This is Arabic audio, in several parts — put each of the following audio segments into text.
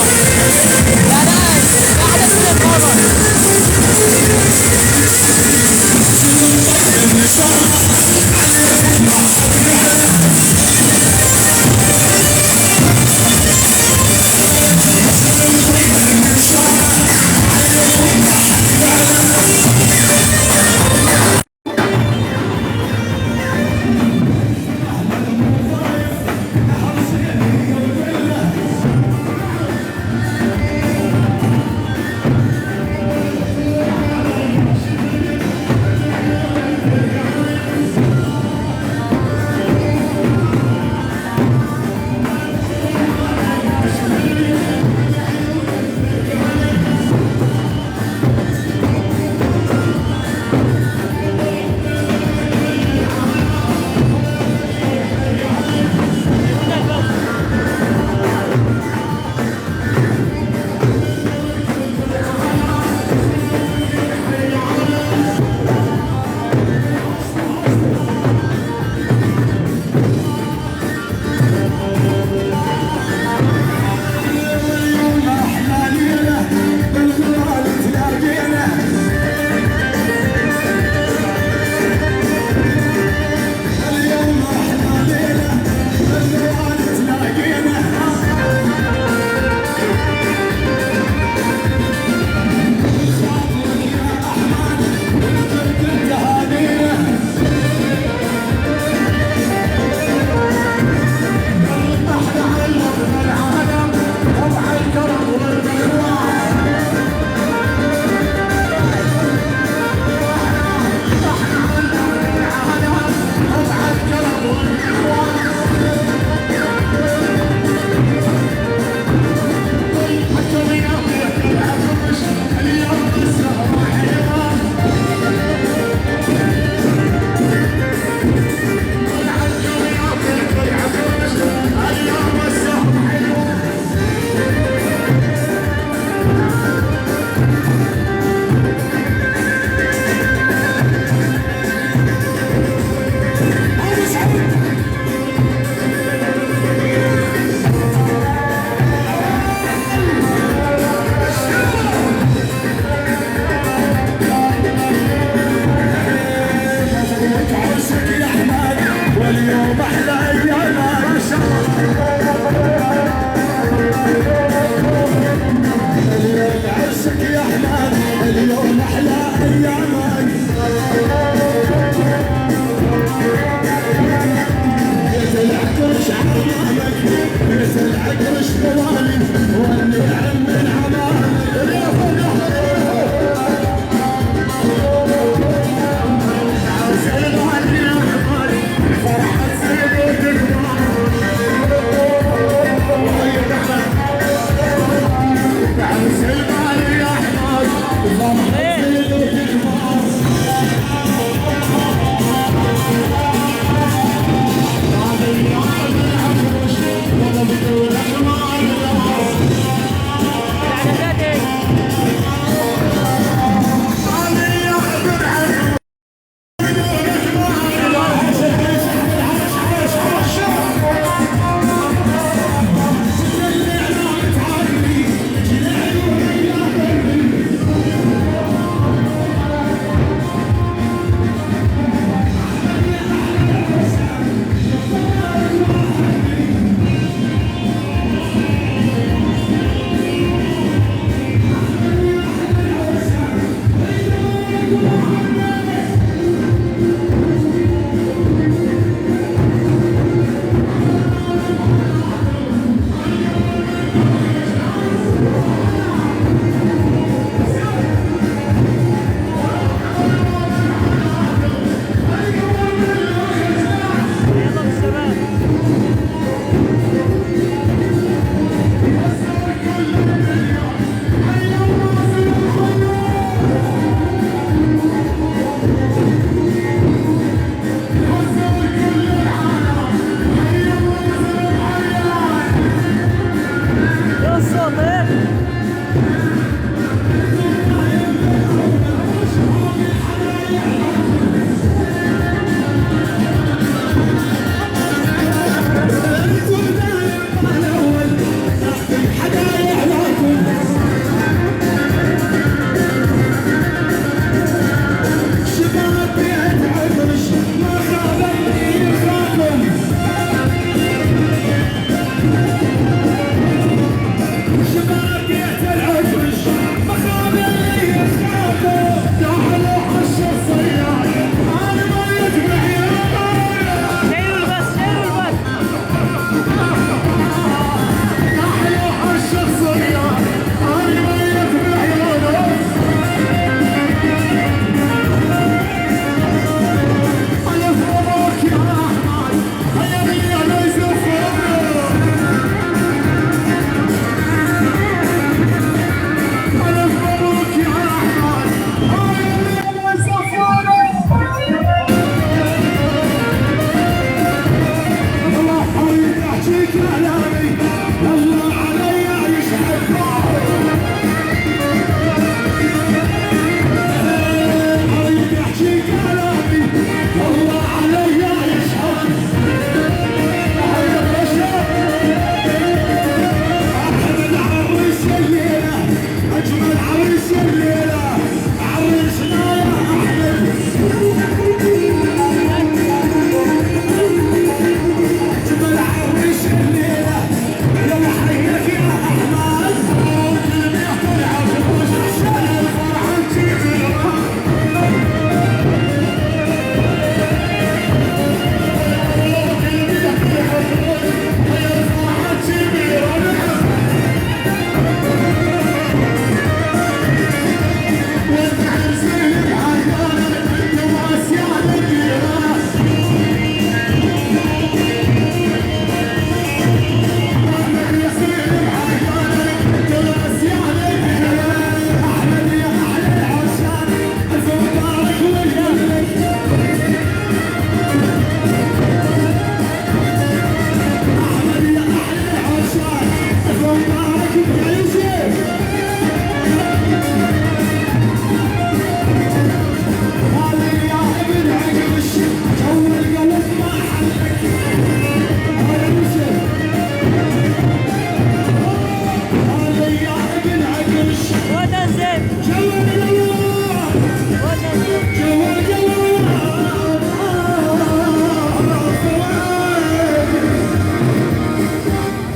يا ناس قاعدة فين بابا؟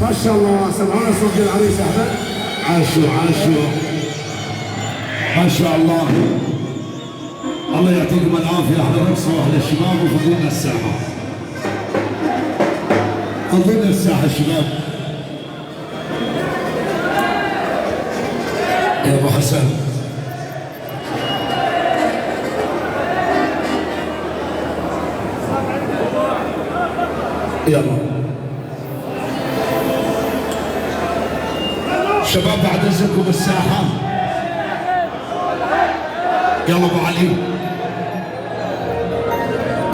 ما شاء الله سمعونا صوت العريس احمد. عاشوا ما شاء الله. الله يعطيكم العافيه اهل الرقصه واهل الشباب وفضلنا الساحه. فضلنا الساحه شباب. يا ابو حسن يلا شباب بعد اذنكم الساحه. يلا ابو علي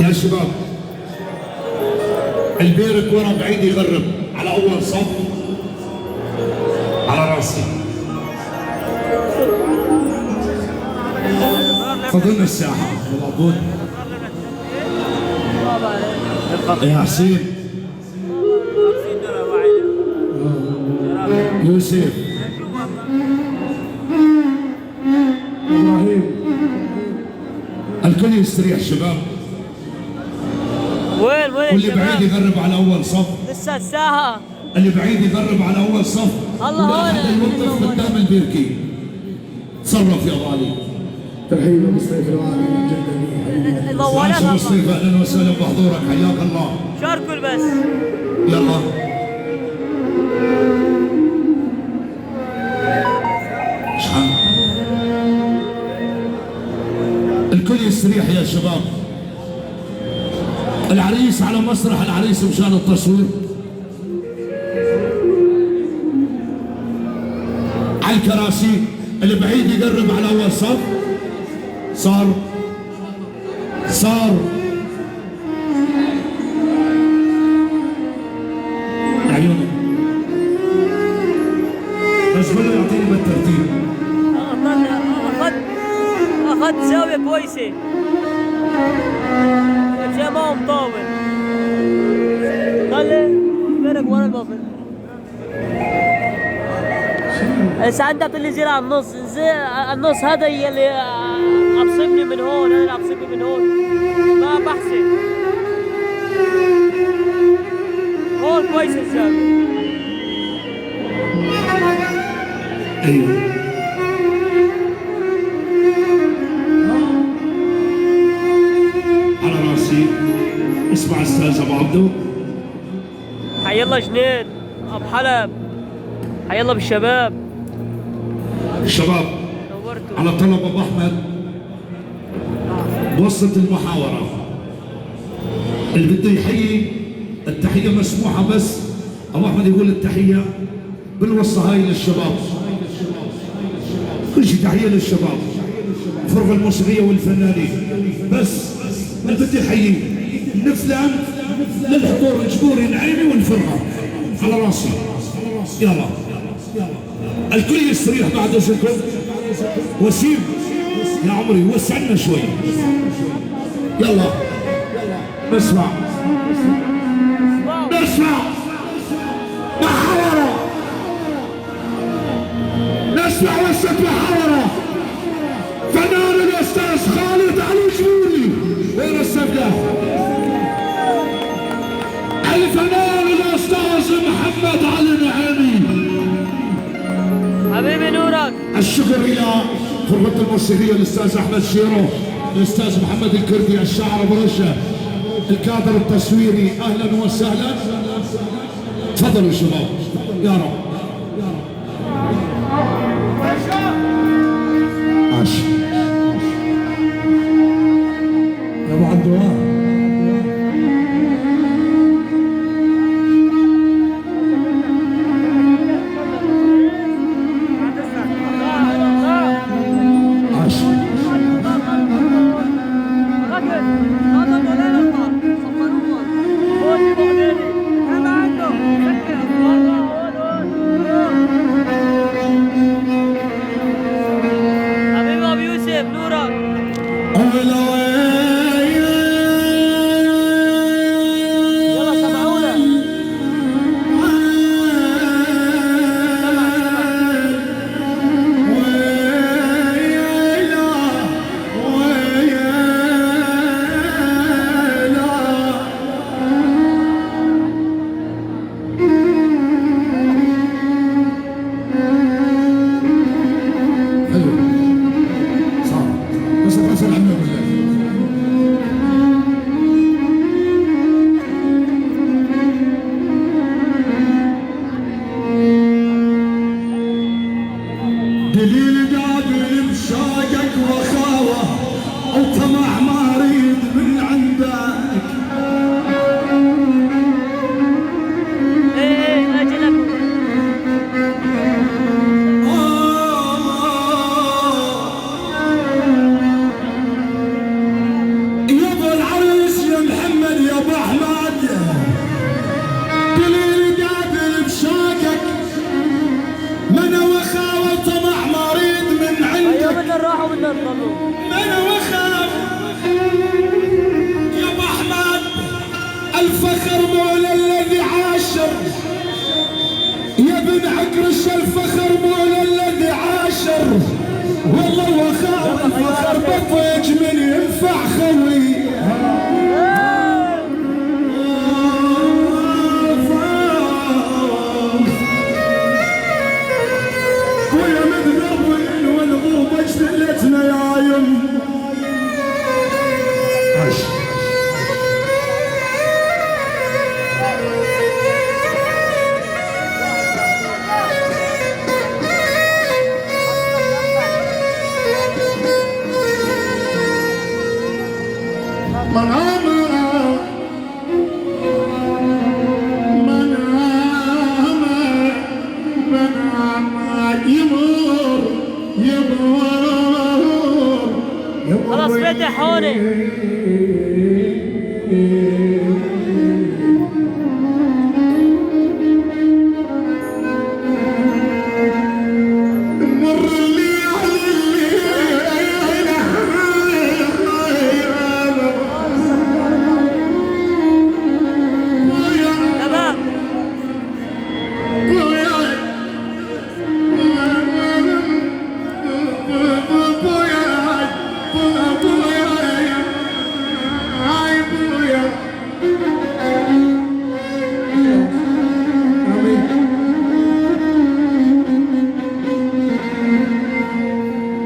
يا شباب. البيرك ورا بعيد يغرب على اول صف على راسي. فضلنا الساحه موجود يا حسين يوسف ابراهيم. الكل يستريح شباب. وين واللي بعيد يقرب على اول صف. لسه الساحة. اللي بعيد يقرب على اول صف. الله ولا احد يوقف قدام البيركي. تصرف يا غالي. ترحيب مصطفى الوالي من جدني. طولتها مصطفى اهلا وسهلا بحضورك حياك الله. شاركوا بس. يلا شحال الكل يستريح يا شباب. العريس على مسرح العريس مشان التصوير. على الكراسي اللي بعيد يقرب على اول صف. صار عيوني بس قول له يعطيني بالترتيب. اخذت زاوية كويسة. الشيء ما هو مطول. خلي بينك ورا البافل. هسه عندك اللي يصير على النص، النص هذا اللي ابصبني من هون، هذا اللي ابصبني من هون. ما بحسن. هون كويس الزاوية. ايوه على راسي. اسمع استاذ ابو عبدو. حي الله جنين ابو حلب. حي الله بالشباب. الشباب نورتوا. على طلب ابو احمد بوسط المحاوره اللي بده يحيي التحيه مسموحه، بس ابو احمد يقول التحيه بالوصه هاي للشباب. كل شيء تحيه للشباب، الفرقه الموسيقيه والفنانين. بس اللي بده يحيي من فلان للحضور اجبوري العيني والفرقه على راسي. يلا الكل يستريح بعد اذنكم. وسيم يا عمري وسعنا شوي. يلا نسمع محاورة. نسمع وسط محاورة. فنان الاستاذ خالد علي جبوري. وين السبقة؟ الفنان الاستاذ محمد علي نعيمي. حبيبي نورك. الشكر الى فرقة الموسيقية الاستاذ احمد شيرو، الاستاذ محمد الكردي، الشاعر ابو رشا، الكادر التصويري. اهلا وسهلا. تفضلوا شباب. يا رب عاش يا ابو عبد الوهاب. حبيبي ابو يوسف نورك. ولو دليل قابل بشاقك وخاوة وطمع ما اريد من عندك. ايه اجلك. يا ابو العريس يا محمد يا ابو احمد، دليل قابل بشاقك من وخاوة وطمع ما اريد من عندك. ايوه بدنا نروح وبدنا نضلوا. من وخاف يا ابو احمد، الفخر مولى الذي عاشر يا ابن عكرش، الفخر مولى الذي عاشر. والله وخاف الفخر بطيج من ينفع خوي. ويا مذنب والغربة اجتلتنا يا يم. خلاص فتح هوني. تمام.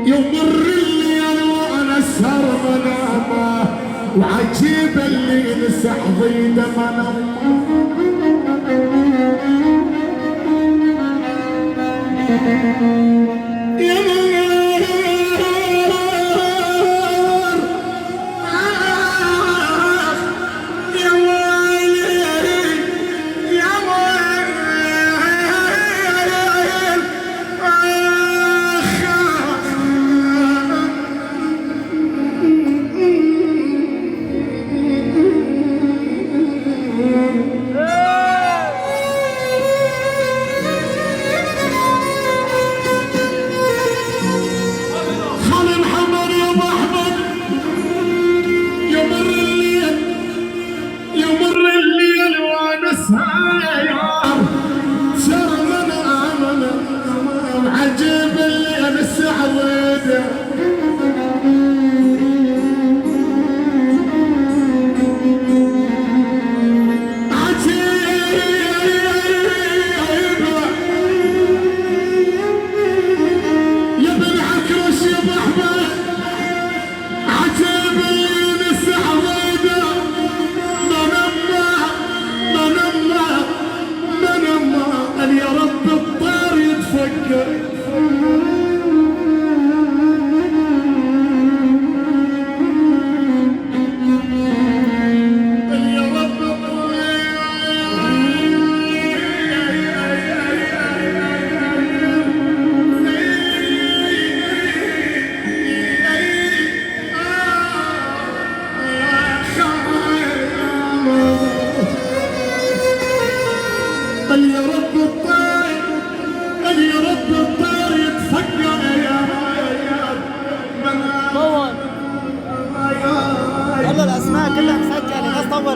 يمر الليل وانا اسهر منامه، وعجيب اللي لسه ضيده منامه. عجيب اللي لسه ضيده. يا ابن عكرش يا ابو احمد، عجيب اللي لسه ضيده. من يا رب الطير يتفكر.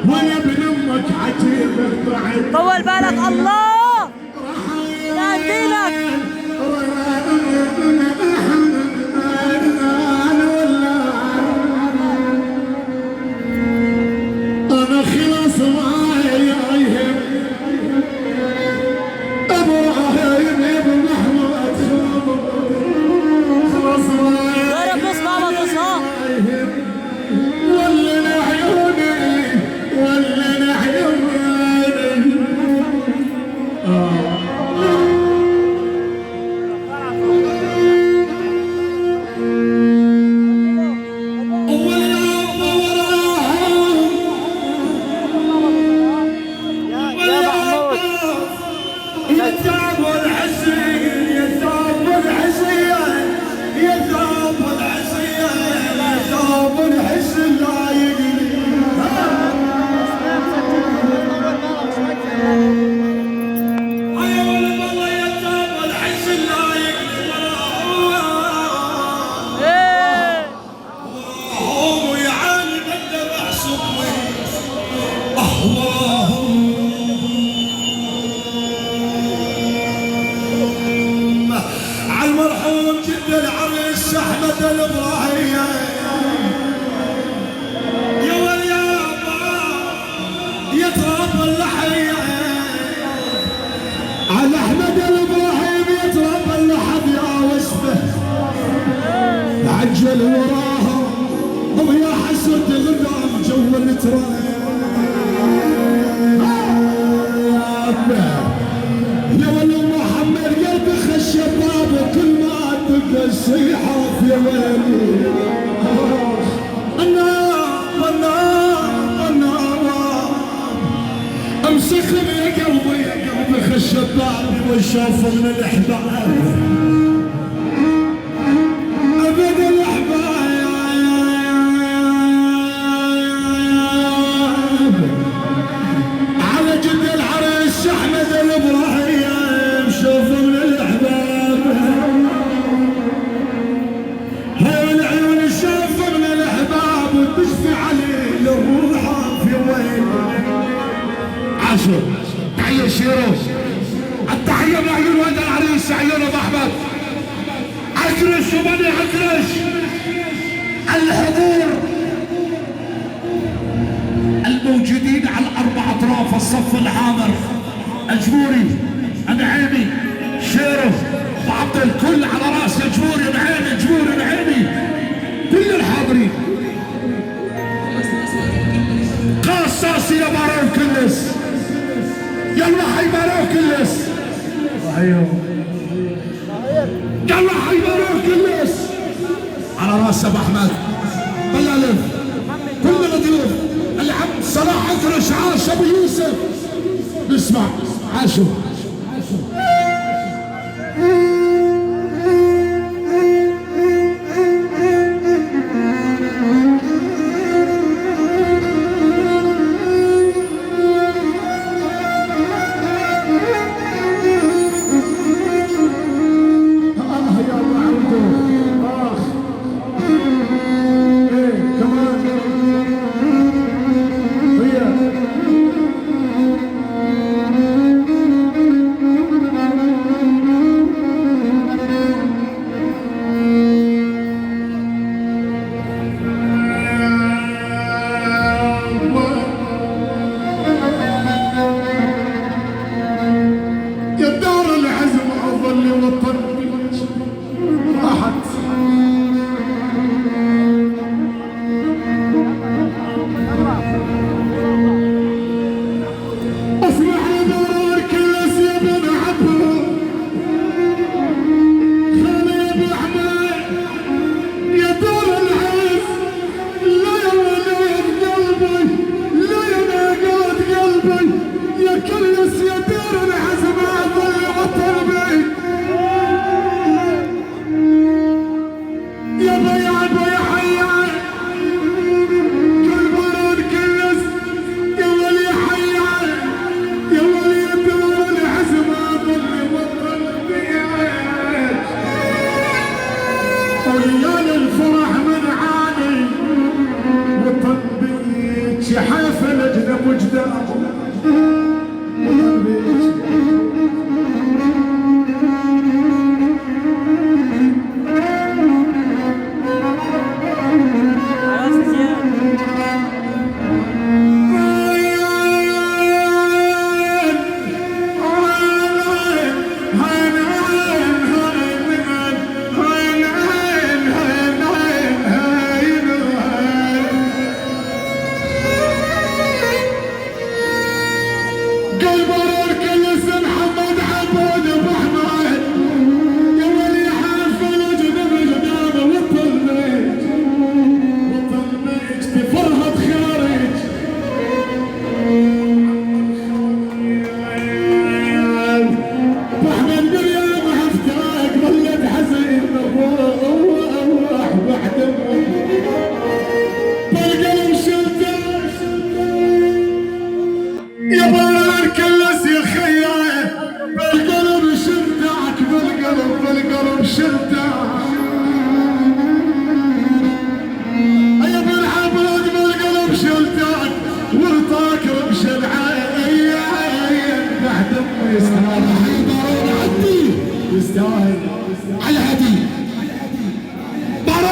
ويا ابن امك عجيب البعد. طول بالك الله يهديلك. انا خلاص معايا ابو راهيم ابن احمد، خلاص معايا. جرب نسمع ما تصاب. ولنا عيوني ولنا عيوني الابراهيم يا واليابا يتربى اللحية على احمد الابراهيم يتربى اللحظ يا وصفه عجل وراها ويا حسود غدام جو التراب يا ولد محمد قلبي خش الباب وكل ما تبقى الصيحة في ويلي النار امسكني يا قلبي خش الباب وشوف من الاحباب ابد الاحباب على جد العريس احمد الابراهيم شوف من الاحباب هاي العيون شوف من الاحباب وتشفي عليه للروح في وين عاشور تحيه شيرو التحيه لعيون ولد العريس عيون ابو احمد عكرش وبني عكرش الحضور الموجودين على الاربع اطراف الصف الحاضر الجمهوري النعيمي شيرف وعبد الكل على راس الجمهوري النعيمي الجمهوري النعيمي كل الحاضرين قصاصي يا بارو كلس يلا حي بارو كلس يلا حي بارو كلس على راس ابو احمد بلالف كل الضيوف العبد صلاح عكرش عاش ابو يوسف نسمع عاشوا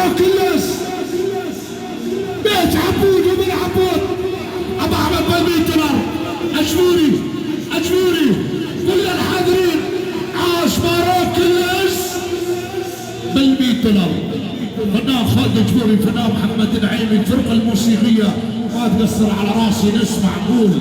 مارو كلس بيت عبود ومن عبود ابو احمد بالميتر اجبوري كل الحاضرين عاش مارو كلس بالميتر. فنان خالد اجبوري، فنان محمد النعيمي، الفرقه الموسيقيه ما تقصر على راسي. نسمع نقول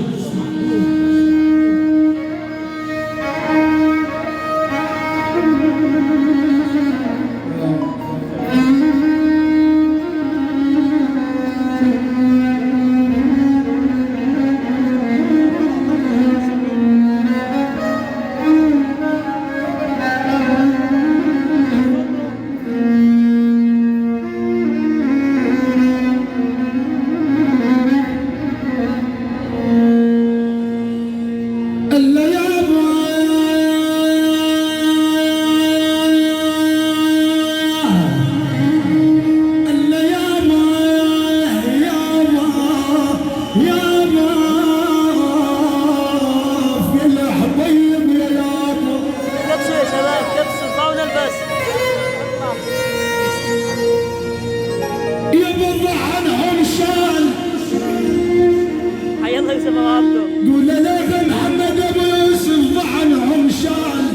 قول لك محمد ابو يوسف ضعنهم شال،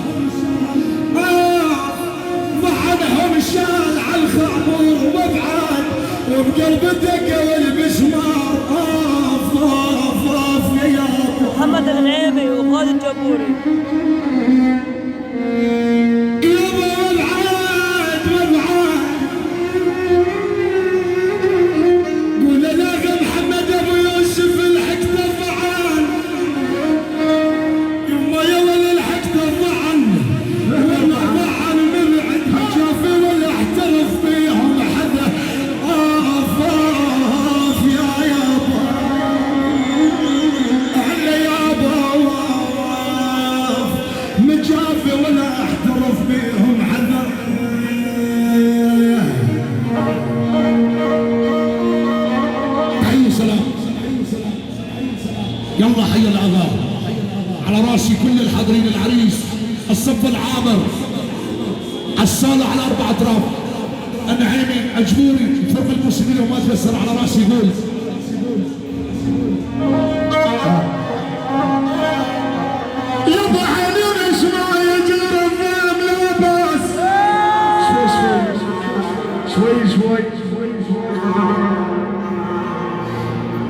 ضعنهم شال على الخعبور وابعاد وبقلب الدقه والمسمار. طاف يا ابو محمد النعيمي وخالد الجبوري. يلا حي الأعذار على راسي كل الحاضرين. العريس الصف العامر الصالة على 4 أطراف، النعيمي اجبوري الفرقة الموسيقية وما تيسر على راسي. يقول يابا حنين اسمع يجر الظلم لا باس. شوي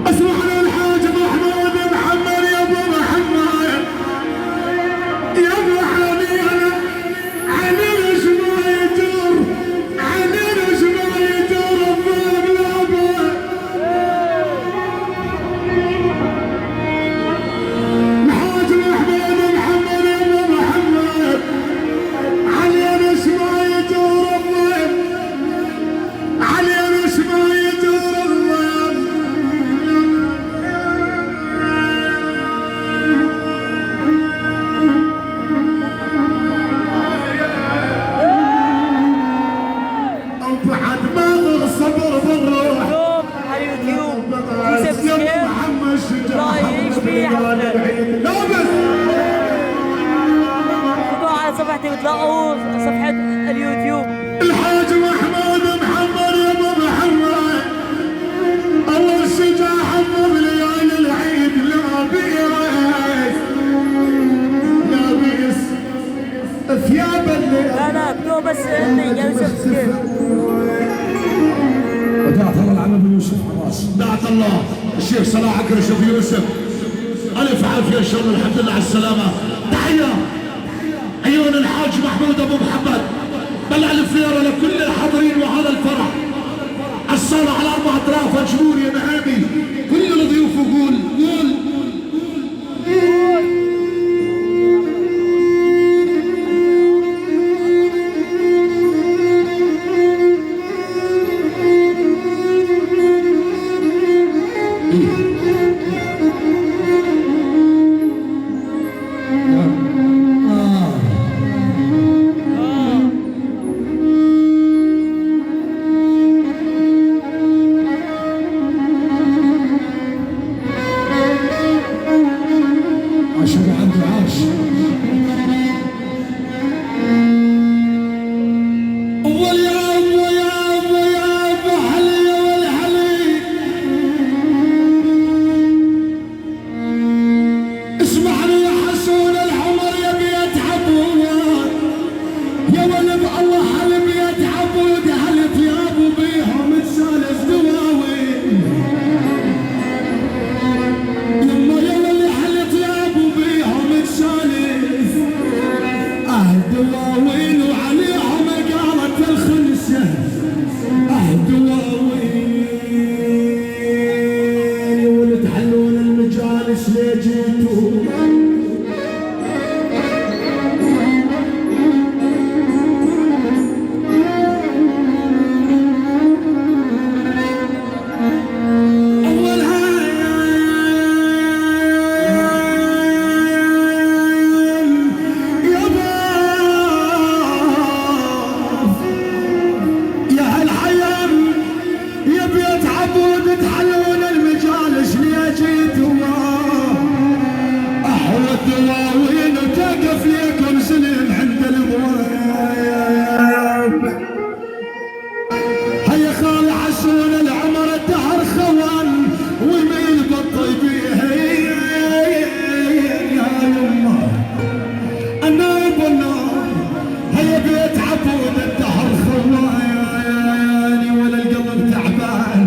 اسمعنا الحاج محمود محمد يا ابو محمد يا ابو حنين اسمع يجر الظلم لا باس. الحاج محمود محمد يا ابو محمد حنين اسمع يجر الظلم، حنين اسمع يجر الظلم. صفحتي بتلاقوا صفحة اليوتيوب الحاج محمود محمد يا ابو محمد اول شجاع حفظ ليالي العيد. لابس ثياب لا اكتبوا بس اني جالس كيف. ودعت الله العم ابو يوسف خلاص. دعت الله الشيخ صلاح عكرش ابو يوسف الف عافيه ان شاء الله. الحمد لله على السلامه. تحيه ايها الحاج محمود ابو محمد بلع الفيره لكل الحاضرين وهذا الفرح. الصاله على 4 أطراف اجبوري يا نعيمي كل الضيوف. وقول دواوين وعليهم قالت الخنسة دواوين ولد حلون المجالس لجيتوا الدواوين وتقف ليكم سلم عند الابواب هيا خال عسول العمر الدهر خوان ويميل بالطيبيه يا يمه النار بالنار هيا بيت عبود الدهر خوان ولا القلب تعبان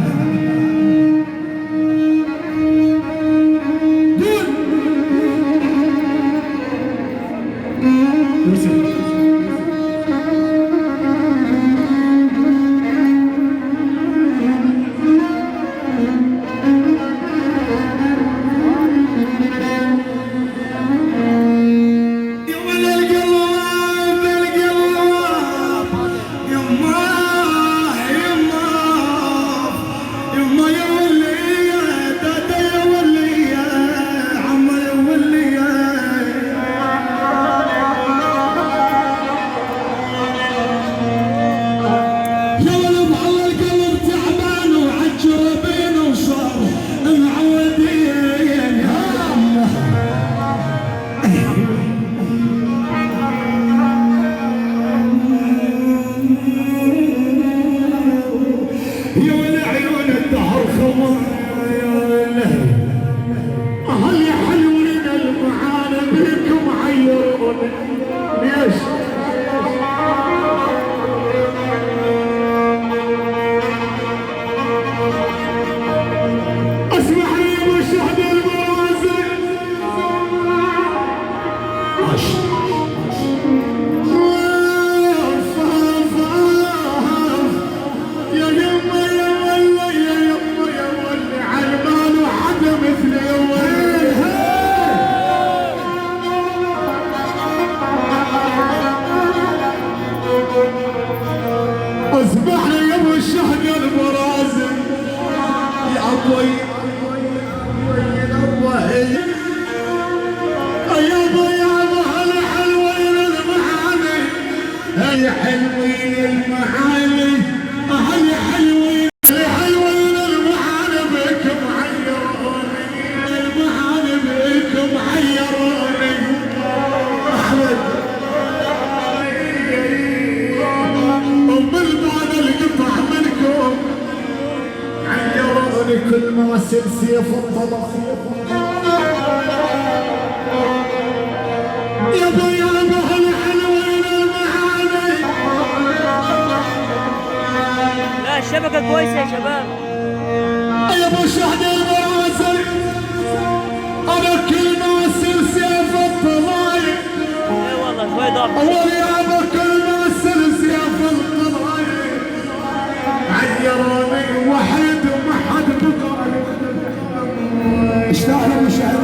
اصبحنا يا ابو الشهد البرازي يا ابوي يا ابو هلا حلوين المعاني هيا حلوين المعاني هيا حلوين المعاني بكم عيروني المعاني بكم عيروني احمد وبالبعد القطع منكم عيروني كل مواسم سيف الطبخ يا ابو هالحلوين المعاني لا الشبكة كويسة يا شباب يا ابو شهد البرازي انا كل مواسم سيف الطلايق اي والله شوي ضابط يا ابو كل مواسم سيف الطلايق عيروني وحيد وما حد بقى اشتغلوا مشاهير